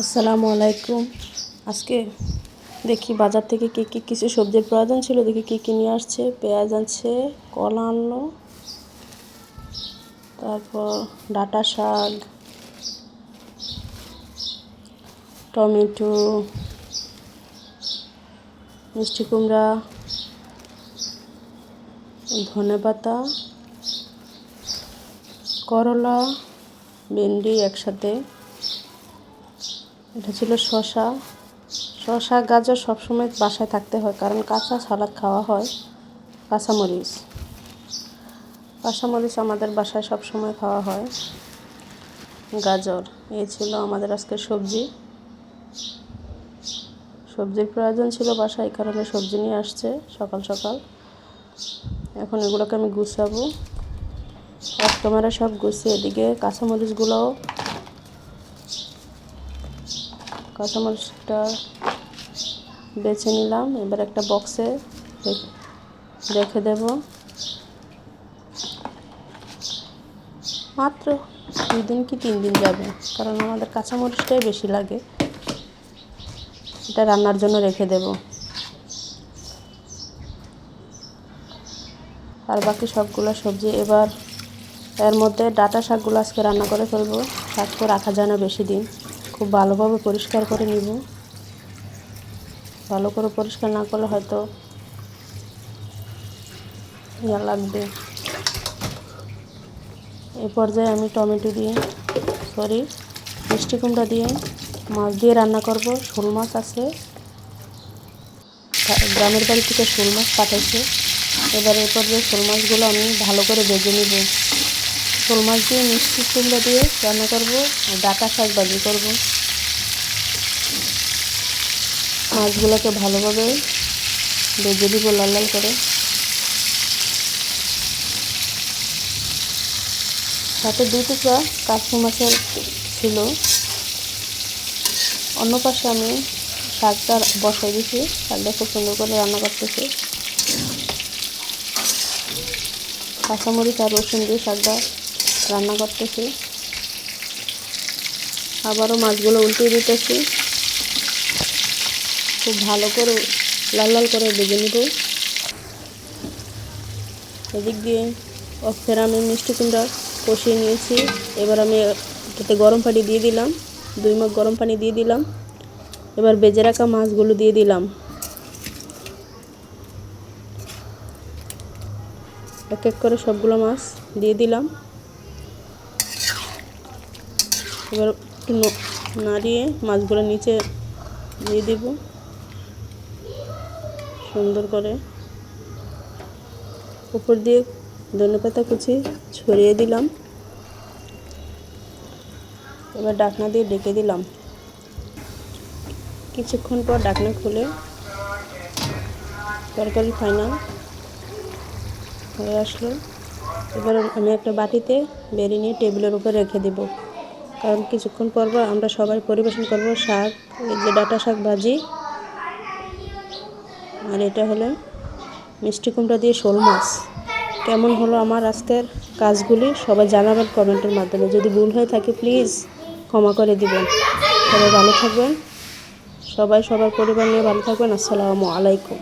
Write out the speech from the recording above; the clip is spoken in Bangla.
আসসালামু আলাইকুম। আজকে দেখি বাজার থেকে কি কিছু সবজির প্রয়োজন ছিল, দেখি কি নিয়ে আসছে। পেঁয়াজ আনছে, কলা আনলো, তারপর ডাঁটা শাক, টমেটো, মিষ্টি কুমড়া, ধনেপাতা, করলা, ভেন্ডি একসাথে। এটা ছিল শসা গাজর সবসময় বাসায় থাকতে হয়, কারণ কাঁচা সালাদ খাওয়া হয়। কাঁচামরিচ আমাদের বাসায় সবসময় খাওয়া হয়। গাজর, এই ছিল আমাদের আজকের সবজির প্রয়োজন ছিল বাসায়, এই কারণে সবজি নিয়ে আসছে সকাল সকাল। এখন এগুলোকে আমি গুছাবো। ক্যামেরা সব গুছিয়ে, এদিকে কাঁচামরিচটা বেছে নিলাম। এবার একটা বক্সে রেখে দেব। মাত্র 2 দিন কি 3 দিন যাবে, কারণ আমাদের কাঁচামরিচটাই বেশি লাগে। এটা রান্নার জন্য রেখে দেব। আর বাকি সবগুলো সবজি এবার এর মধ্যে ডাঁটা শাকগুলো আজকে রান্না করে ফেলবো। শাক তো রাখা যায় না বেশি দিন, খুব ভালোভাবে পরিষ্কার করে নিব। ভালো করে পরিষ্কার না করলে হয়তো লাগবে। এই পর্যায়ে আমি মিষ্টি কুমড়া দিয়ে মাছ দিয়ে রান্না করব। শোল মাছ আছে, গ্রামের বাড়ি থেকে শোল মাছ পাঠাইছে। এবার এই পর্যায়ে শোল মাছগুলো আমি ভালো করে ভেজে নিব। শোল মাছ দিয়ে মিষ্টি কুমড়া দিয়ে রান্না করব আর ডাঁটা শাক ভাজি করব। মাছগুলোকে ভালোভাবে ভেজে দিব লাল লাল করে। সাথে 2 টুকরা কাতলা মাছের ছিল। অন্য পাশে আমি শাকটা বসাই দিয়েছি। শাকটা খুব সুন্দর করে রান্না করতেছি। কাঁচামরিচ আর রসুন দিয়ে শাকটা রান্না করতেছি। আবারও মাছগুলো উল্টে দিতেছি। খুব ভালো করে লাল লাল করে ভেজে নিব। এদিক দিয়ে ফের আমি মিষ্টি কুমড়া কষিয়ে নিয়েছি। এবার আমি এটাতে গরম পানি দিয়ে দিলাম, 2 মগ গরম পানি দিয়ে দিলাম। এবার ভেজে রাখা মাছগুলো দিয়ে দিলাম। এক এক করে সবগুলো মাছ দিয়ে দিলাম। এবার একটু নাড়িয়ে মাছগুলো নিচে দিয়ে দিব সুন্দর করে। উপর দিয়ে ধনেপাতা কুচি ছড়িয়ে দিলাম। এবার ঢাকনা দিয়ে ঢেকে দিলাম। কিছুক্ষণ পর ঢাকনা খুলে তরকারি ফাইনাল হয়ে আসলো। এবার আমি একটা বাটিতে বেড়ে নিয়ে টেবিলের উপর রেখে দেব, কারণ কিছুক্ষণ পর আমরা সবাই পরিবেশন করব শাক। এই যে ডাঁটা শাক ভাজি, আর এটা হলো মিষ্টি কুমড়া দিয়ে শোল মাছ। কেমন হলো আমার আজকের কাজগুলি সবাই জানাবেন কমেন্টের মাধ্যমে। যদি ভুল হয়ে থাকে প্লিজ ক্ষমা করে দিবেন। সবাই ভালো থাকবেন, সবাই সবার পরিবার নিয়ে ভালো থাকবেন। আসসালামু আলাইকুম।